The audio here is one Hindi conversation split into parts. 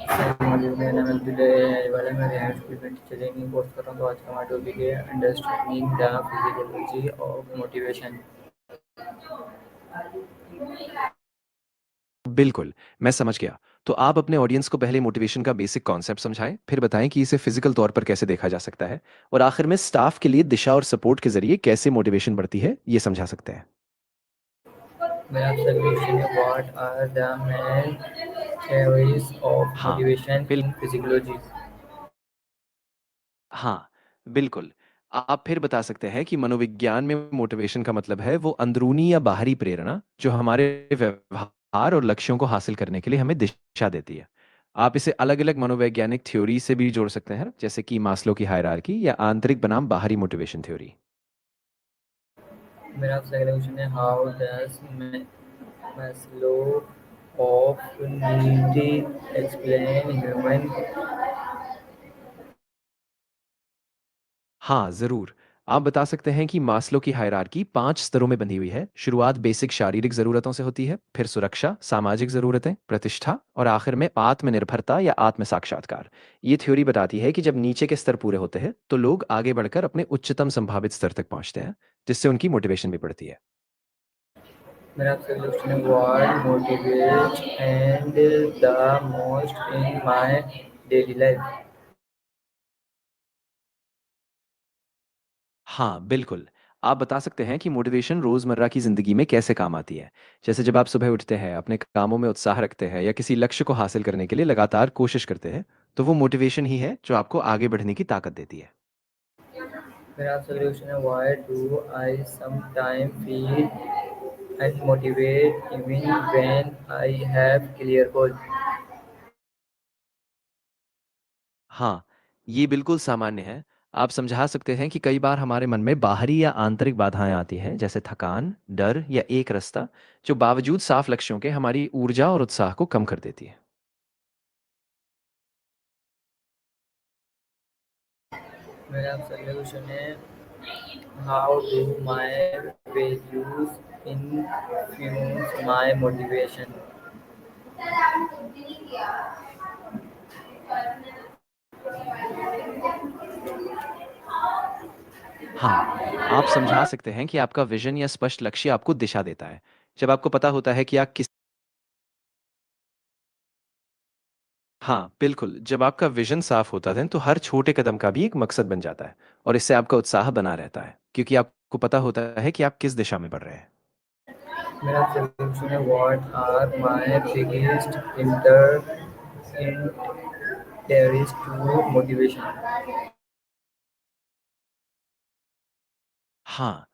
एनएमएलपी वाले मैं रिहाइट स्कूल में टीचर ट्रेनिंग कोर्स कर रहा हूँ। तो आज का हमारा टॉपिक है understanding the physiology of motivation. बिल्कुल, मैं समझ गया। तो आप अपने ऑडियंस को पहले मोटिवेशन का बेसिक कॉन्सेप्ट समझाएँ, फिर बताएँ कि इसे फिज़िकल तौर पर कैसे देखा जा सकता है और आखिर में स्टाफ के लिए दिशा और सपोर्ट के ज़रिए कैसे मोटिवेशन बढ़ती है, ये समझा सकते हैं। मेरा आपसे क्वेश्चन है, what are the main theories of हाँ, मोटिवेशन बिल इन फिजियोलॉजी? हाँ, बिल्कुल। आप फिर बता सकते हैं कि मनोविज्ञान में मोटिवेशन का मतलब है वो अंदरूनी या बाहरी प्रेरणा, जो हमारे व्यवहार और लक्ष्यों को हासिल करने के लिए हमें दिशा देती है। आप इसे अलग-अलग मनोवैज्ञानिक थ्योरी से भी जोड़ सकते हैं, जैसे कि मास्लो की हायरार्की या आंतरिक बनाम बाहरी मोटिवेशन थ्योरी। मेरा आपसे अगला क्वेश्चन है, how does Maslow of need explain human? हाँ, ज़रूर। आप बता सकते हैं कि मास्लो की हायरार्की 5 स्तरों में बंधी हुई है। शुरुआत बेसिक शारीरिक ज़रूरतों से होती है, फिर सुरक्षा, सामाजिक ज़रूरतें, प्रतिष्ठा और आखिर में आत्मनिर्भरता या आत्म साक्षात्कार। ये थ्योरी बताती है कि जब नीचे के स्तर पूरे होते हैं, तो लोग आगे बढ़कर अपने उच्चतम संभावित स्तर तक पहुँचते हैं, जिससे उनकी मोटिवेशन भी बढ़ती है। मेरा आपसे अगला क्वेश्चन है, what motivates and the most in my daily life? हाँ, बिल्कुल। आप बता सकते हैं कि मोटिवेशन रोज़मर्रा की ज़िंदगी में कैसे काम आती है। जैसे जब आप सुबह उठते हैं, अपने कामों में उत्साह रखते हैं या किसी लक्ष्य को हासिल करने के लिए लगातार कोशिश करते हैं, तो वो मोटिवेशन ही है जो आपको आगे बढ़ने की ताकत देती है। मेरा आपसे अगला क्वेश्चन है, why do I sometime feel unmotivated even when I have clear goal? हाँ, ये बिल्कुल सामान्य है। आप समझा सकते हैं कि कई बार हमारे मन में बाहरी या आंतरिक बाधाएँ आती हैं, जैसे थकान, डर या एक रास्ता, जो बावजूद साफ लक्ष्यों के हमारी ऊर्जा और उत्साह को कम कर देती है। मेरा आपसे अगला क्वेश्चन है, how do my values influence my motivation? हाँ, आप समझा सकते हैं कि आपका विज़न या स्पष्ट लक्ष्य आपको दिशा देता है। जब आपको पता होता है कि आप किस हाँ, बिल्कुल, जब आपका विज़न साफ़ होता है, तो हर छोटे कदम का भी एक मकसद बन जाता है और इससे आपका उत्साह बना रहता है, क्योंकि आपको पता होता है कि आप किस दिशा में बढ़ रहे हैं। मेरा आपसे अगला क्वेश्चन है, what are my biggest inter interest to motivation? हाँ,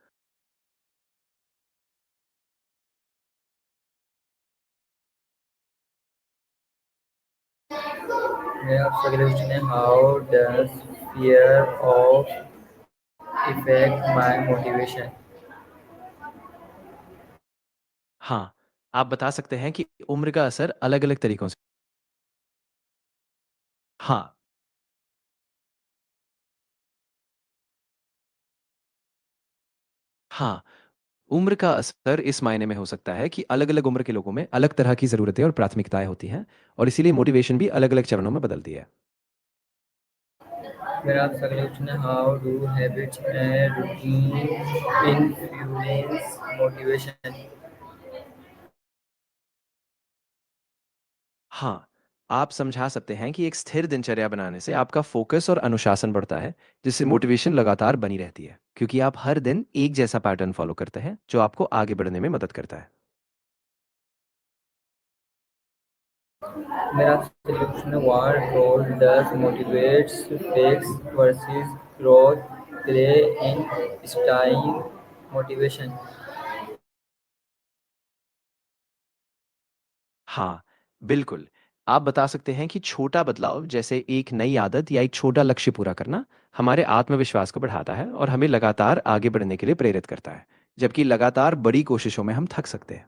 मेरा आपसे अगला क्वेश्चन है, how does fear of effect my motivation? हाँ, आप बता सकते हैं कि उम्र का असर अलग-अलग तरीकों से हाँ, हाँ, उम्र का असर इस मायने में हो सकता है कि अलग-अलग उम्र के लोगों में अलग तरह की ज़रूरतें और प्राथमिकताएँ होती हैं और इसीलिए मोटिवेशन भी अलग-अलग चरणों में बदलती है। मेरा आपसे अगला क्वेश्चन है, how do habits and routine influence motivation? हाँ, आप समझा सकते हैं कि एक स्थिर दिनचर्या बनाने से आपका फ़ोकस और अनुशासन बढ़ता है, जिससे मोटिवेशन लगातार बनी रहती है, क्योंकि आप हर दिन एक जैसा पैटर्न फ़ॉलो करते हैं, जो आपको आगे बढ़ने में मदद करता है। मेरा आपसे अगला क्वेश्चन है, what role does motivates fakes versus growth play in style motivation? हाँ, बिल्कुल। आप बता सकते हैं कि छोटा बदलाव, जैसे एक नई आदत या एक छोटा लक्ष्य पूरा करना, हमारे आत्मविश्वास को बढ़ाता है और हमें लगातार आगे बढ़ने के लिए प्रेरित करता है, जबकि लगातार बड़ी कोशिशों में हम थक सकते हैं।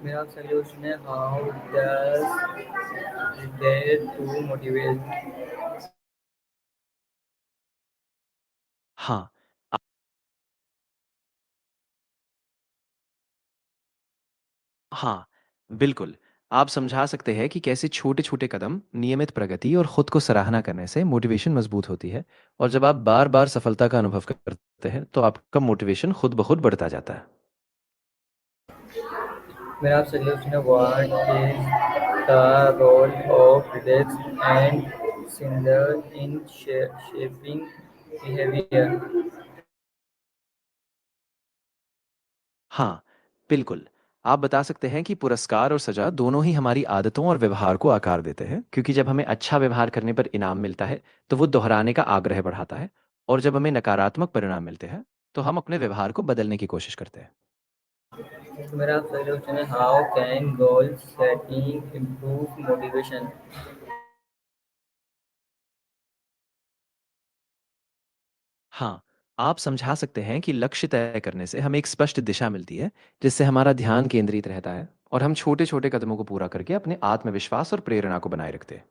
मेरा आपसे अगला क्वेश्चन है, how does relate to motivate? हाँ। हाँ, बिल्कुल। आप समझा सकते हैं कि कैसे छोटे-छोटे कदम, नियमित प्रगति और खुद को सराहना करने से मोटिवेशन मजबूत होती है और जब आप बार-बार सफलता का अनुभव करते हैं, तो आपका मोटिवेशन खुद ब खुद बढ़ता जाता है। मेरा आपसे अगला क्वेश्चन है, what is the role of relax and singer in shaping behaviour? हाँ, बिल्कुल। आप बता सकते हैं कि पुरस्कार और सज़ा दोनों ही हमारी आदतों और व्यवहार को आकार देते हैं, क्योंकि जब हमें अच्छा व्यवहार करने पर इनाम मिलता है, तो वो दोहराने का आग्रह बढ़ाता है और जब हमें नकारात्मक परिणाम मिलते हैं, तो हम अपने व्यवहार को बदलने की कोशिश करते हैं। तो मेरा आपसे अगला क्वेश्चन है, how can goal setting improve motivation? हाँ, आप समझा सकते हैं कि लक्ष्य तय करने से हमें एक स्पष्ट दिशा मिलती है, जिससे हमारा ध्यान केंद्रित रहता है और हम छोटे-छोटे कदमों को पूरा करके अपने आत्मविश्वास और प्रेरणा को बनाए रखते हैं।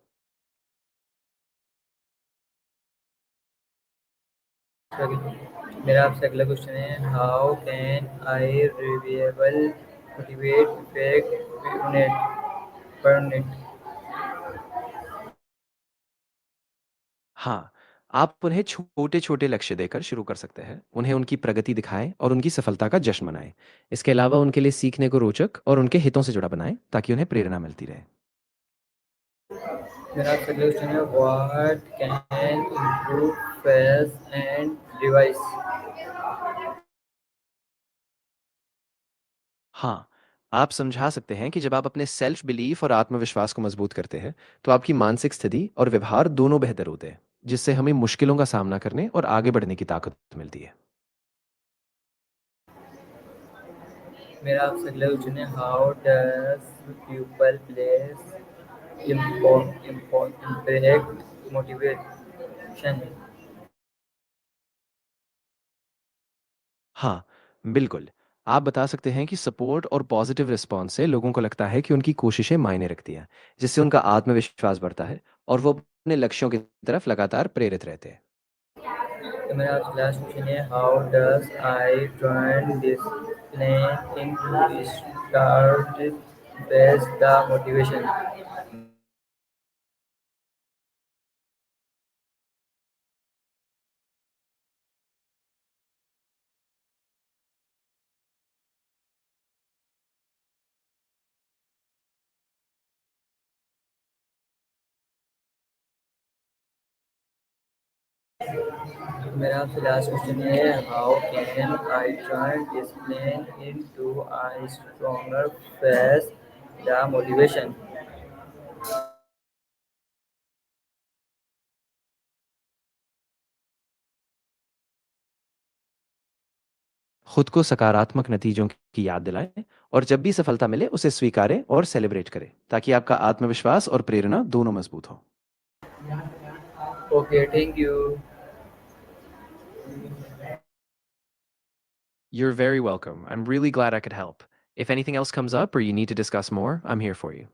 मेरा आपसे अगला क्वेश्चन है, how can I reliably motivate effect parent? हाँ, आप उन्हें छोटे-छोटे लक्ष्य देकर शुरू कर सकते हैं। उन्हें उनकी प्रगति दिखाएँ और उनकी सफलता का जश्न मनाएँ। इसके अलावा उनके लिए सीखने को रोचक और उनके हितों से जुड़ा बनाएँ, ताकि उन्हें प्रेरणा मिलती रहे। मेरा आपसे अगला क्वेश्चन है, what can improve face and device? हाँ, आप समझा सकते हैं कि जब आप अपने सेल्फ बिलीफ और आत्मविश्वास को मजबूत करते हैं, तो आपकी मानसिक स्थिति और व्यवहार दोनों बेहतर होते हैं, जिससे हमें मुश्किलों का सामना करने और आगे बढ़ने की ताकत मिलती है। मेरा आपसे अगला क्वेश्चन है, how does people place impact motivation? हाँ, बिल्कुल। आप बता सकते हैं कि सपोर्ट और पॉजिटिव रिस्पॉन्स से लोगों को लगता है कि उनकी कोशिशें मायने रखती हैं, जिससे उनका आत्मविश्वास बढ़ता है और वो अपने लक्ष्यों की तरफ लगातार प्रेरित रहते हैं। तो मेरा आपसे लास्ट क्वेश्चन है, how does I turn discipline into start base the motivation? मेरा आपसे लास्ट क्वेश्चन है, how can I turn discipline into a stronger face the motivation? खुद को सकारात्मक नतीजों की याद दिलाएं और जब भी सफलता मिले उसे स्वीकारें और सेलिब्रेट करें, ताकि आपका आत्मविश्वास और प्रेरणा दोनों मजबूत हो। Okay, thank you. You're very welcome. I'm really glad I could help. If anything else comes up or you need to discuss more, I'm here for you.